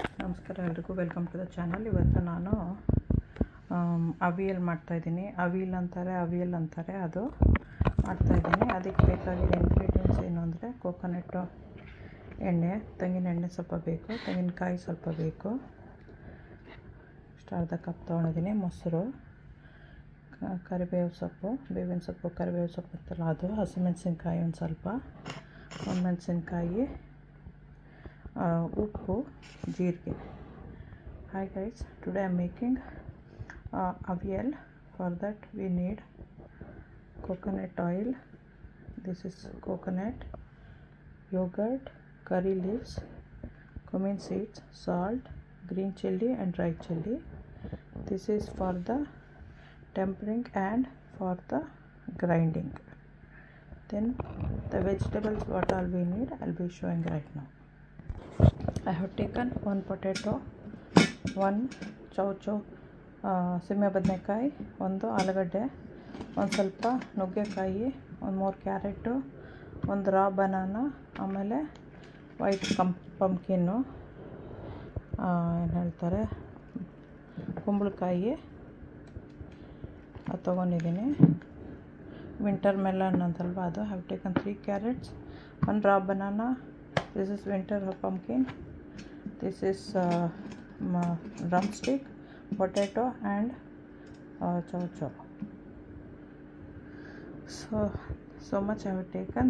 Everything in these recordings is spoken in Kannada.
ನಮಸ್ಕಾರ ಎಲ್ರಿಗೂ, ವೆಲ್ಕಮ್ ಟು ದ ಚಾನಲ್. ಇವತ್ತು ನಾನು ಅವಿಯಲ್ ಮಾಡ್ತಾಯಿದ್ದೀನಿ. ಅವಿಯಲ್ ಅಂತಾರೆ ಅದು ಮಾಡ್ತಾಯಿದ್ದೀನಿ. ಅದಕ್ಕೆ ಬೇಕಾಗಿರೋ ಇಂಗ್ರೀಡಿಯೆಂಟ್ಸ್ ಏನು ಅಂದರೆ ಕೋಕೋನಟ್ಟು ಎಣ್ಣೆ, ತೆಂಗಿನ ಎಣ್ಣೆ ಸ್ವಲ್ಪ ಬೇಕು, ತೆಂಗಿನಕಾಯಿ ಸ್ವಲ್ಪ ಬೇಕು, ಅರ್ಧ ಕಪ್ ತೊಗೊಂಡಿದ್ದೀನಿ, ಮೊಸರು, ಕರಿಬೇವು ಸೊಪ್ಪು, ಬೇವಿನ ಸೊಪ್ಪು, ಕರಿಬೇವು ಸೊಪ್ಪು ಇತ್ತಲ್ಲ ಅದು, ಹಸಿಮೆಣಸಿನ್ಕಾಯಿ ಒಂದು ಸ್ವಲ್ಪ, ಒಣಮೆಣಸಿನ್ಕಾಯಿ, ಉಪ್ಪು, ಜೀರಿಗೆ. Hi guys, today I am making avial. For that we need coconut oil. This is coconut, yogurt, curry leaves, cumin seeds, salt, green chilli and dry chilli. This is for the tempering and for the grinding. Then the vegetables what all we need I'll be showing right now. I have taken one potato, one chow chow ಸೀಮೆ ಬದನೆಕಾಯಿ, ಒಂದು ಆಲೂಗಡ್ಡೆ, ಒಂದು ಸ್ವಲ್ಪ ನುಗ್ಗೆಕಾಯಿ, ಒಂದು 3 ಕ್ಯಾರೆಟು, ಒಂದು ರಾ ಬನಾನ, ಆಮೇಲೆ ವೈಟ್ ಪಂಪ್ಕಿನ್ನು, ಏನು ಹೇಳ್ತಾರೆ ಕುಂಬಳಕಾಯಿ ಅದು ತೊಗೊಂಡಿದ್ದೀನಿ. ವಿಂಟರ್ ಮೆಲನ್ ಅಂತಲ್ವ ಅದು. Have taken 3 carrots, 1 raw banana. This is winter pumpkin. This is drumstick, potato and chow. So much I have taken.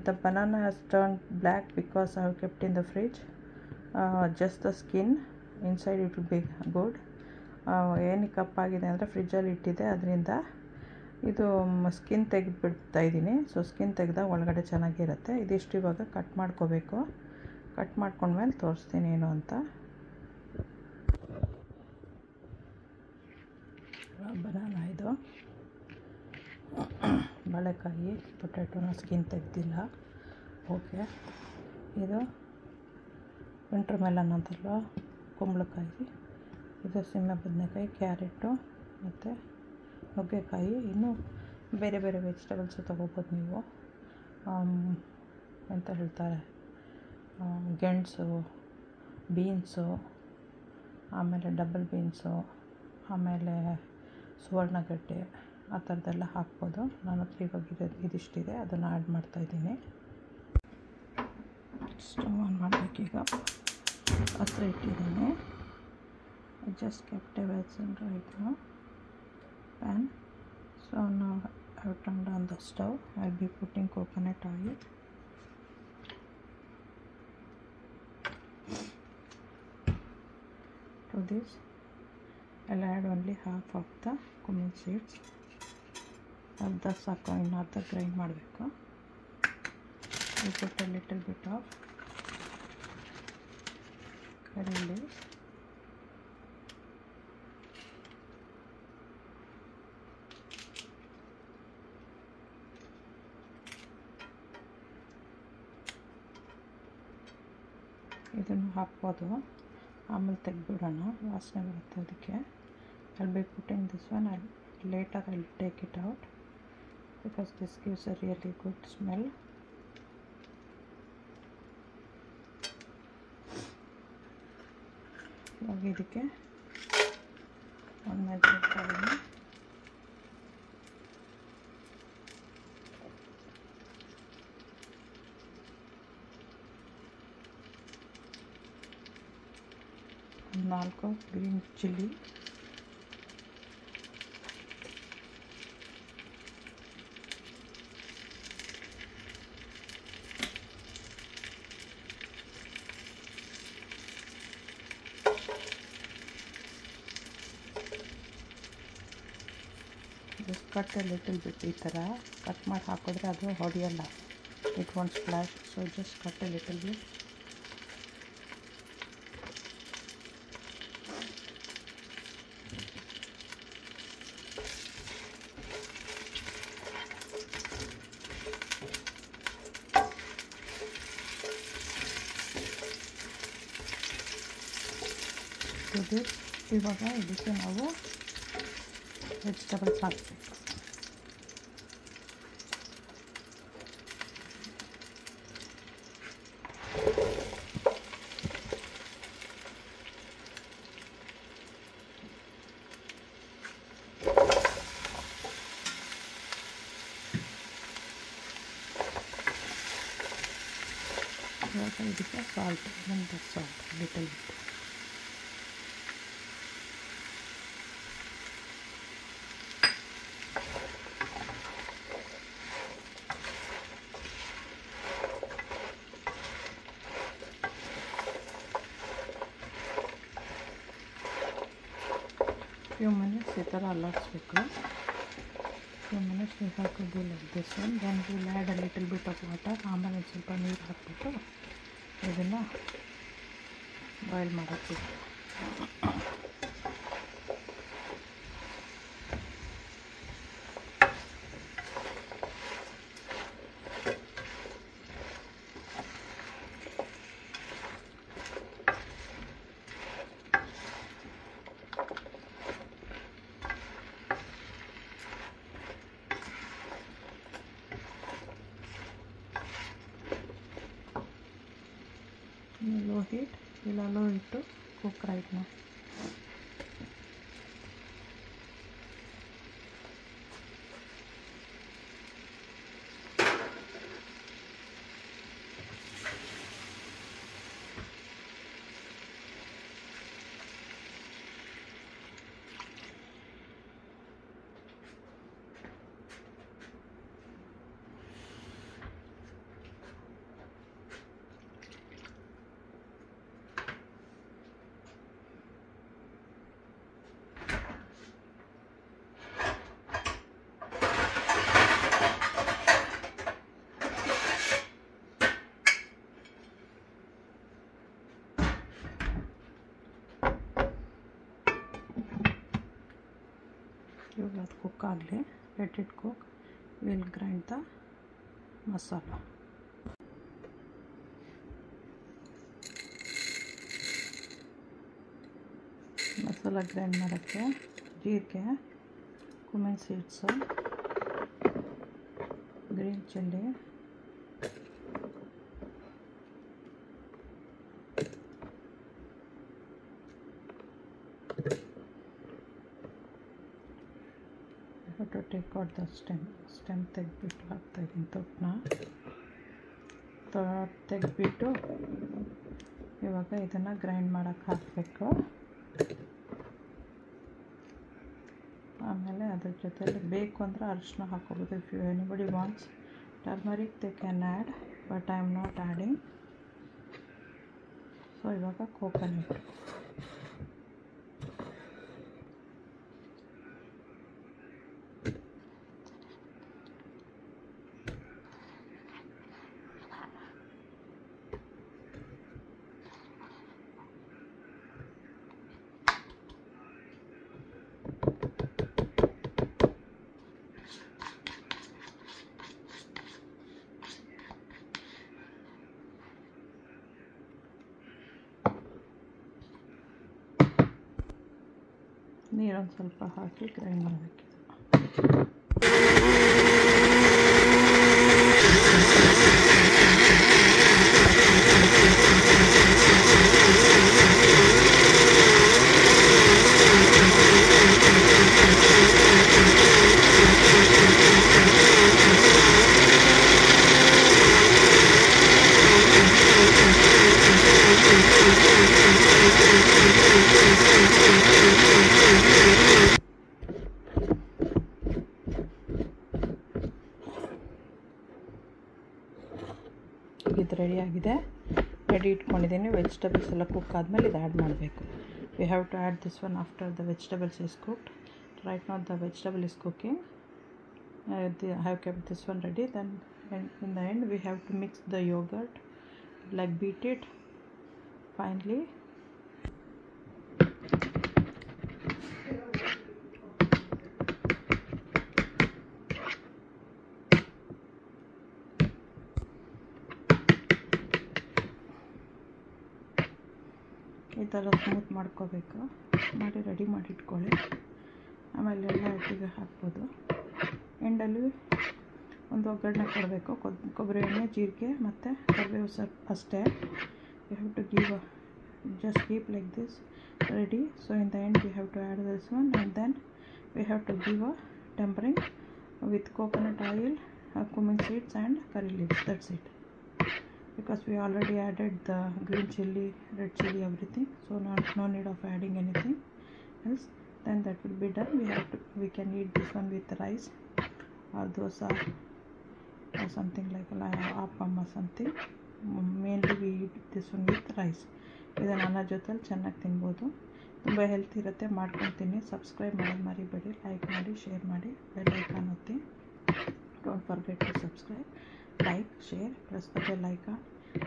The banana has turned black because I have kept in the fridge. Just the skin, inside it will be good. ಏನಕ್ಕೆ ಕಪ್ಪಾಗಿದೆ ಅಂದರೆ ಫ್ರಿಜ್ಜಲ್ಲಿ ಇಟ್ಟಿದ್ದೆ, ಅದರಿಂದ ಇದು ಸ್ಕಿನ್ ತೆಗೆದುಬಿಡ್ತಾ ಇದ್ದೀನಿ. ಸೊ ಸ್ಕಿನ್ ತೆಗೆದಾಗ ಒಳಗಡೆ ಚೆನ್ನಾಗಿರುತ್ತೆ. ಇದಿಷ್ಟು ಇವಾಗ ಕಟ್ ಮಾಡ್ಕೋಬೇಕು. ಕಟ್ ಮಾಡ್ಕೊಂಡ್ಮೇಲೆ ತೋರಿಸ್ತೀನಿ ಏನು ಅಂತ. ಬನಾನ ಇದು, ಬಾಳೆಕಾಯಿ, ಪೊಟ್ಯಾಟೋನ ಸ್ಕಿನ್ ತೆಗೆದಿಲ್ಲ. ಓಕೆ, ಇದು ವಿಂಟರ್ ಮೆಲನ್ ಅಂತಲ್ವ, ಕುಂಬಳಕಾಯಿ, ಇದು ಸೀಮೆ ಬದನೆಕಾಯಿ, ಕ್ಯಾರೆಟು ಮತ್ತು ನುಗ್ಗೆಕಾಯಿ. ಇನ್ನೂ ಬೇರೆ ಬೇರೆ ವೆಜಿಟೇಬಲ್ಸು ತೊಗೋಬೋದು ನೀವು. ಎಂತ ಹೇಳ್ತಾರೆ, ಗೆಣಸು, ಬೀನ್ಸು, ಆಮೇಲೆ ಡಬಲ್ ಬೀನ್ಸು, ಆಮೇಲೆ ಸುವರ್ಣಗಡ್ಡೆ, ಆ ಥರದ್ದೆಲ್ಲ ಹಾಕ್ಬೋದು. ನನ್ನ ಹತ್ರ ಇವಾಗ ಇದಿಷ್ಟಿದೆ, ಅದನ್ನು ಆ್ಯಡ್ ಮಾಡ್ತಾಯಿದ್ದೀನಿ. ಸ್ಟವ್ ಆನ್ ಮಾಡಬೇಕೀಗ. ಹತ್ರ ಇಟ್ಟಿದ್ದೀನಿ. Just kept a vessel right now pan. So now I have turned on the stove. I'll be putting coconut oil. To this I'll add only half of the cumin seeds. ಅರ್ಧ ಸಾಕು, ಇನ್ನು ಅರ್ಧ ಗ್ರೈಂಡ್ ಮಾಡಬೇಕು. I'll put a little bit of curry leaves, ಇದನ್ನು ಹಾಕ್ಬೋದು. ಆಮೇಲೆ ತೆಗೆದ್ಬಿಡೋಣ, ವಾಸನೆ ಬರುತ್ತೆ ಅದಕ್ಕೆ. I'll be putting this one. Later I'll take it out because this gives a really good smell. ಇವಾಗ ಇದಕ್ಕೆ ಒಂದು ಮೆಣಸಿನಕಾಯಿ, ಒಂದು 4 green chilli, just cut a little bit. ಈ ಥರ ಕಟ್ ಮಾಡಿ ಹಾಕಿದ್ರೆ ಅದು ಹೊಡೆಯಲ್ಲ, it want splash. So just cut a little bit. ಇವಾಗ ಇದಕ್ಕೆ ನಾವು ವೆಜಿಟೇಬಲ್ಸ್ ಹಾಕಬೇಕು. ಇದಕ್ಕೆ ಸಾಲ್ಟ್, ಒಂದು salt little bit. few minutes ಈ ಥರ ಅಲ್ಲಾಡಿಸ್ಬೇಕು. few minutes we have to do like this one. Then we'll add a little bit of water. ಆಮೇಲೆ ಸ್ವಲ್ಪ ನೀರು ಹಾಕ್ಬಿಟ್ಟು ಇದನ್ನು ಬಾಯ್ಲ್ ಮಾಡೋಕ್ಕೆ. Low heat, we'll allow it to cook right now. ಇವಾಗ ಅದು ಕುಕ್ ಆಗಲಿ, let it cook. Will grind the masala. Masala grind ಮಾಡೋಕ್ಕೆ ಜೀರಿಗೆ, cumin seeds, green chilli, to take out the stem ತೆಗೆದ್ಬಿಟ್ಟು ಹಾಕ್ತಾಯಿದ್ದೀನಿ. ತೆಗೆದ್ಬಿಟ್ಟು ಇವಾಗ ಇದನ್ನು ಗ್ರೈಂಡ್ ಮಾಡೋಕ್ಕೆ ಹಾಕಬೇಕು. ಆಮೇಲೆ ಅದ್ರ ಜೊತೆಲಿ ಬೇಕು ಅಂದರೆ ಅರಿಶಿನ ಹಾಕೋಬೋದು. If you anybody wants turmeric they can add, but I am not adding. So ಇವಾಗ ಕೋಕೋನಟ್. ನೀರೊಂದು ಸ್ವಲ್ಪ ಹಾಕಿ ಗ್ರೈಂಡ್ ಮಾಡಬೇಕು. ಇದು ರೆಡಿಯಾಗಿದೆ. ರೆಡಿ ಇಟ್ಕೊಂಡಿದ್ದೀನಿ. ವೆಜಿಟೇಬಲ್ಸ್ ಎಲ್ಲ ಕುಕ್ ಆದಮೇಲೆ ಇದು ಆ್ಯಡ್ ಮಾಡಬೇಕು. We have to add this one after the vegetables is cooked. Right not the vegetable is cooking. I have kept this one ready. Then in the end we have to mix the yogurt, like beat it finely. ಈ ಥರ ಸ್ಮೂತ್ ಮಾಡ್ಕೋಬೇಕು. ಮಾಡಿ ರೆಡಿ ಮಾಡಿ ಇಟ್ಕೊಳ್ಳಿ. ಆಮೇಲೆ ಎಲ್ಲ ಒಟ್ಟಿಗೆ ಹಾಕ್ಬೋದು. ಎಂಡಲ್ಲಿ ಒಂದು ಒಗ್ಗರಣೆ ಕೊಡಬೇಕು. ಕೊಬ್ಬರಿ ಎಣ್ಣೆ, ಜೀರಿಗೆ ಮತ್ತು ಕರಿಬೇವು ಸ್ವಲ್ಪ ಅಷ್ಟೇ. You have to give just keep like this ready. So in the end we have to add this one, and then we have to give a tempering with coconut oil, cumin seeds and curry leaves. That's it. because we already added the green chili, red chili, everything, so no need of adding anything else. Then that will be done. We can eat this one with rice or dosa or something like appam or something. Mainly we eat this one with rice. ಇದನ್ನು ಅನ್ನ ಜೊತೆಲಿ ಚೆನ್ನಾಗಿ ತಿನ್ಬೋದು. ತುಂಬ ಹೆಲ್ತಿ ಇರುತ್ತೆ, ಮಾಡ್ಕೊಂಡು ತಿನ್ನಿ. ಸಬ್ಸ್ಕ್ರೈಬ್ ಮಾಡೋದು ಮರಿಬೇಡಿ, ಲೈಕ್ ಮಾಡಿ, ಶೇರ್ ಮಾಡಿ, ಬೆಲ್ ಐಕಾನ್ ಒತ್ತಿ. Don't forget to subscribe, like, share, press the bell icon.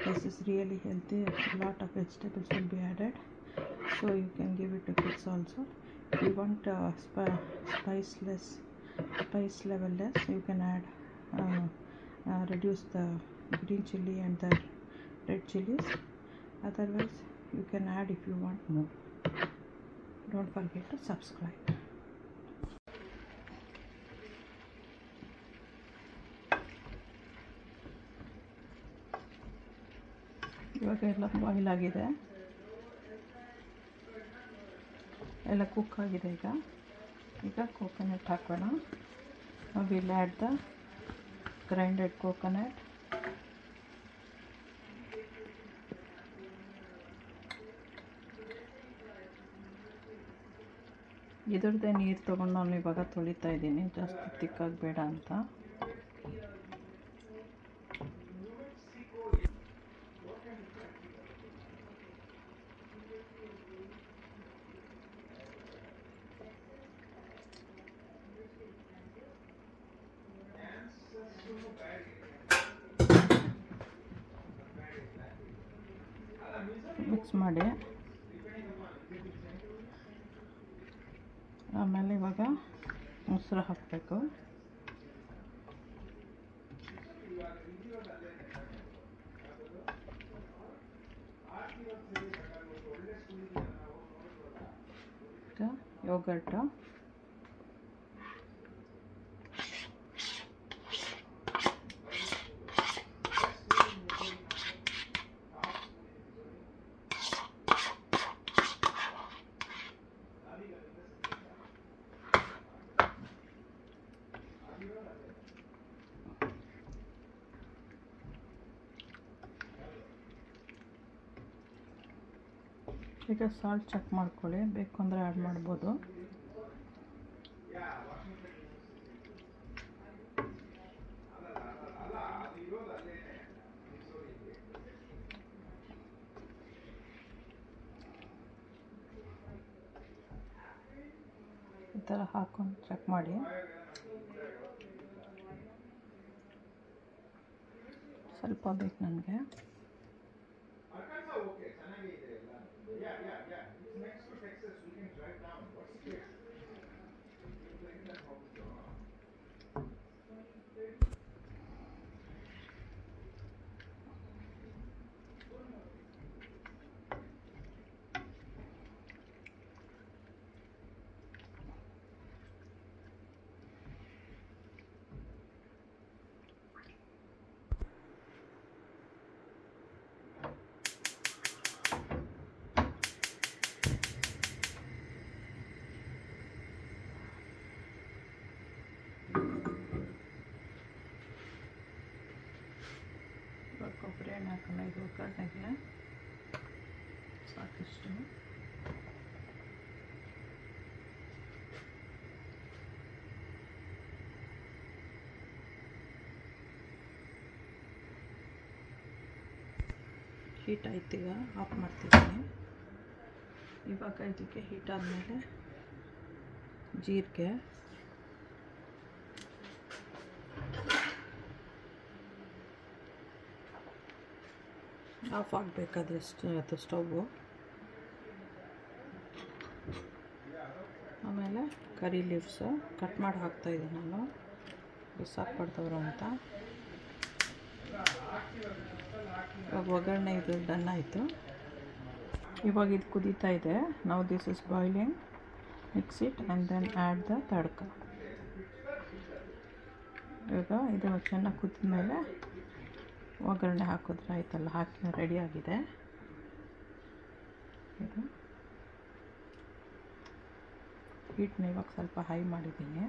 This is really healthy. A lot of vegetables will be added, so you can give it to kids also. If you want spice level less, you can add reduce the green chili and the red chilies. Otherwise you can add if you want more. Don't forget to subscribe. ಇವಾಗ ಎಲ್ಲ ಬಾಯ್ಲ್ ಆಗಿದೆ, ಎಲ್ಲ ಕುಕ್ ಆಗಿದೆ. ಈಗ ಕೋಕೋನಟ್ ಹಾಕೋಣ. Will add the grinded coconut. ಇದ್ರದ್ದೇ ನೀರು ತೊಗೊಂಡು ನಾನು ಇವಾಗ ತೊಳಿತಾ ಇದ್ದೀನಿ, ಜಾಸ್ತಿ ತಿಕ್ಕಾಗಿ ಬೇಡ ಅಂತ. ಮಿಕ್ಸ್ ಮಾಡಿ ಆಮೇಲೆ ಇವಾಗ ಮೊಸರು ಹಾಕಬೇಕು. ಯೋಗರ್ಟ್, ಈಗ ಸಾಲ್ಟ್ ಚೆಕ್ ಮಾಡ್ಕೊಳ್ಳಿ, ಬೇಕು ಅಂದರೆ ಆ್ಯಡ್ ಮಾಡ್ಬೋದು. ಈ ಥರ ಹಾಕ್ಕೊಂಡು ಚೆಕ್ ಮಾಡಿ. ಸ್ವಲ್ಪ ಬೇಕು ನನಗೆ. ಕೊಬ್ಬರಿ ಎಣ್ಣೆ ಹಾಕೋಣ. ಇದು ಒಗ್ಗರಣೆಗೆ ಸಾಕಿಷ್ಟು. ಹೀಟ್ ಆಯ್ತು, ಈಗ ಆಫ್ ಮಾಡ್ತಿದ್ದೀನಿ. ಇವಾಗ ಇದಕ್ಕೆ ಹೀಟ್ ಆದಮೇಲೆ ಜೀರಿಗೆ, ಆಫ್ ಆಗಬೇಕಾದ್ರೆ ಅದು ಸ್ಟವ್ವು. ಆಮೇಲೆ ಕರಿ ಲೀವ್ಸು ಕಟ್ ಮಾಡಿ ಹಾಕ್ತಾಯಿದ್ದೀನಿ ನಾನು, ಬಿಸಾಕ್ಬಾರ್ದವ್ರು ಅಂತ. ಇವಾಗ ಒಗ್ಗರಣೆ ಇದು ಡನ್ ಆಯಿತು. ಇವಾಗ ಇದು ಕುದೀತಾ ಇದೆ. Now this is boiling. Mix it and then add the tadka. ಈಗ ಇದು ಚೆನ್ನಾಗಿ ಕುದಿದ ಮೇಲೆ ಒಗ್ಗರಣೆ ಹಾಕಿದ್ರೆ ಆಯ್ತಲ್ಲ, ಹಾಕಿ ರೆಡಿಯಾಗಿದೆ. ಇದು ಹೀಟ್ನ ಇವಾಗ ಸ್ವಲ್ಪ ಹೈ ಮಾಡಿದ್ದೀನಿ.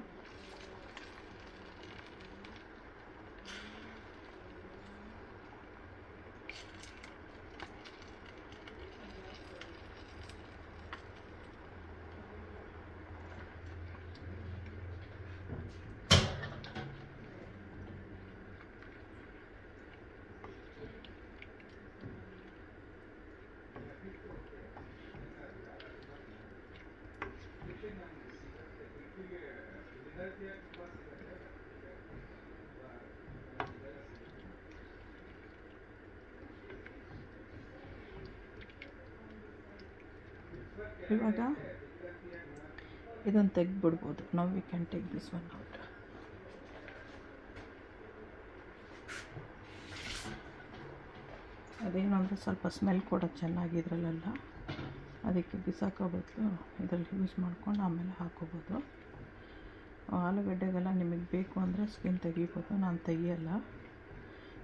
ಇವಾಗ ಇದನ್ನು ತೆಗೆದ್ಬಿಡ್ಬೋದು. ನಾವು we can take this one out. ಅದೇನು ಅಂದರೆ ಸ್ವಲ್ಪ ಸ್ಮೆಲ್ ಕೊಡೋದು ಚೆನ್ನಾಗಿದ್ರಲ್ಲೆಲ್ಲ, ಅದಕ್ಕೆ ಬಿಸಾಕೋ ಬದಲು ಇದರಲ್ಲಿ ಯೂಸ್ ಮಾಡ್ಕೊಂಡು ಆಮೇಲೆ ಹಾಕೋಬೋದು. ಆಲೂಗಡ್ಡೆಗೆಲ್ಲ ನಿಮಗೆ ಬೇಕು ಅಂದರೆ ಸ್ಕಿನ್ ತೆಗಿಬೋದು, ನಾನು ತೆಗಿಯಲ್ಲ,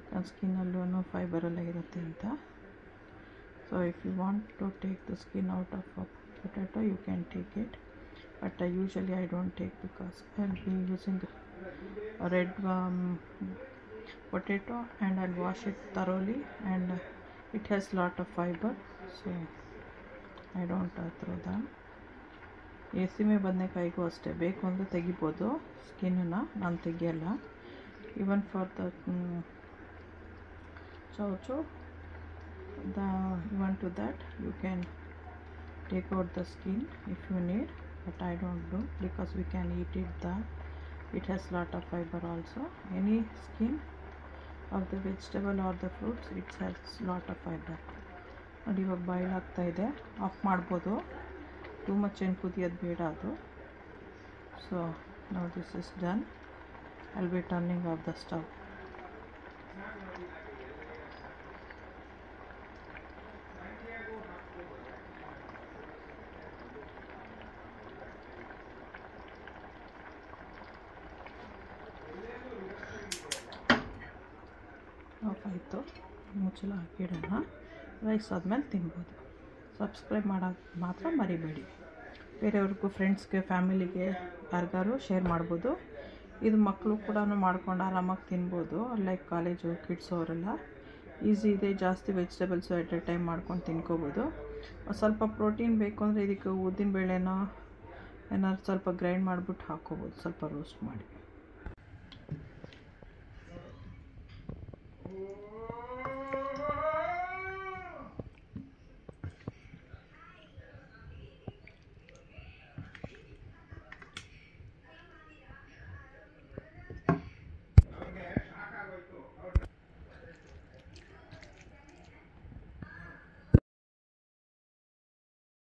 ನನ್ನ ಸ್ಕಿನ್ನಲ್ಲೂ ಫೈಬರೆಲ್ಲ ಇರುತ್ತೆ ಅಂತ. So if you want to take the skin out of a potato you can take it, but usually I don't take because I will be using red potato and I'll wash it thoroughly and it has lot of fiber, so I don't throw them. ಸೀಮೆ ಬದನೆಕಾಯಿಗೂ ಅಷ್ಟೇ, ಬೇಕು ಅಂದರೆ ತೆಗಿಬೋದು ಸ್ಕಿನ್ನನ್ನು, ನಾನು ತೆಗಿಯಲ್ಲ. ಈವನ್ ಫಾರ್ ದ ಚೌಚು even to that you can take out the skin if you need, but I don't do because we can eat it that it has lot of fiber also. Any skin of the vegetable or the fruits it has lot of fiber. ನೋಡಿ ಇವಾಗ ಬಾಯ್ಲ್ ಆಗ್ತಾ ಇದೆ, ಆಫ್ ಮಾಡ್ಬೋದು, ಟೂ ಮಚ್ ಏನು ಕುದಿಯೋದು ಬೇಡ ಅದು. So now this is done. I will B turning of the stove. Of ಆಯಿತು, ಮುಚ್ಚಳ ಹಾಕಿಡೋಣ. ರೈಸ್ ಆದಮೇಲೆ ತಿನ್ಬೋದು. ಸಬ್ಸ್ಕ್ರೈಬ್ ಮಾಡೋದು ಮಾತ್ರ ಮರಿಬೇಡಿ. ಬೇರೆಯವ್ರಿಗೂ, ಫ್ರೆಂಡ್ಸ್ಗೆ, ಫ್ಯಾಮಿಲಿಗೆ ಯಾರಿಗಾರು ಶೇರ್ ಮಾಡ್ಬೋದು. ಇದು ಮಕ್ಕಳು ಕೂಡ ಮಾಡ್ಕೊಂಡು ಆರಾಮಾಗಿ ತಿನ್ಬೋದು. ಲೈಕ್ ಕಾಲೇಜು ಕಿಡ್ಸು ಅವರೆಲ್ಲ ಈಸಿ ಇದೆ, ಜಾಸ್ತಿ ವೆಜಿಟೇಬಲ್ಸು ಎಟ್ ಎ ಟೈಮ್ ಮಾಡ್ಕೊಂಡು ತಿನ್ಕೋಬೋದು. ಸ್ವಲ್ಪ ಪ್ರೋಟೀನ್ ಬೇಕು ಅಂದರೆ ಇದಕ್ಕೆ ಉದ್ದಿನ ಬೇಳೆನೋ ಏನಾದ್ರು ಸ್ವಲ್ಪ ಗ್ರೈಂಡ್ ಮಾಡಿಬಿಟ್ಟು ಹಾಕ್ಕೋಬೋದು, ಸ್ವಲ್ಪ ರೋಸ್ಟ್ ಮಾಡಿ.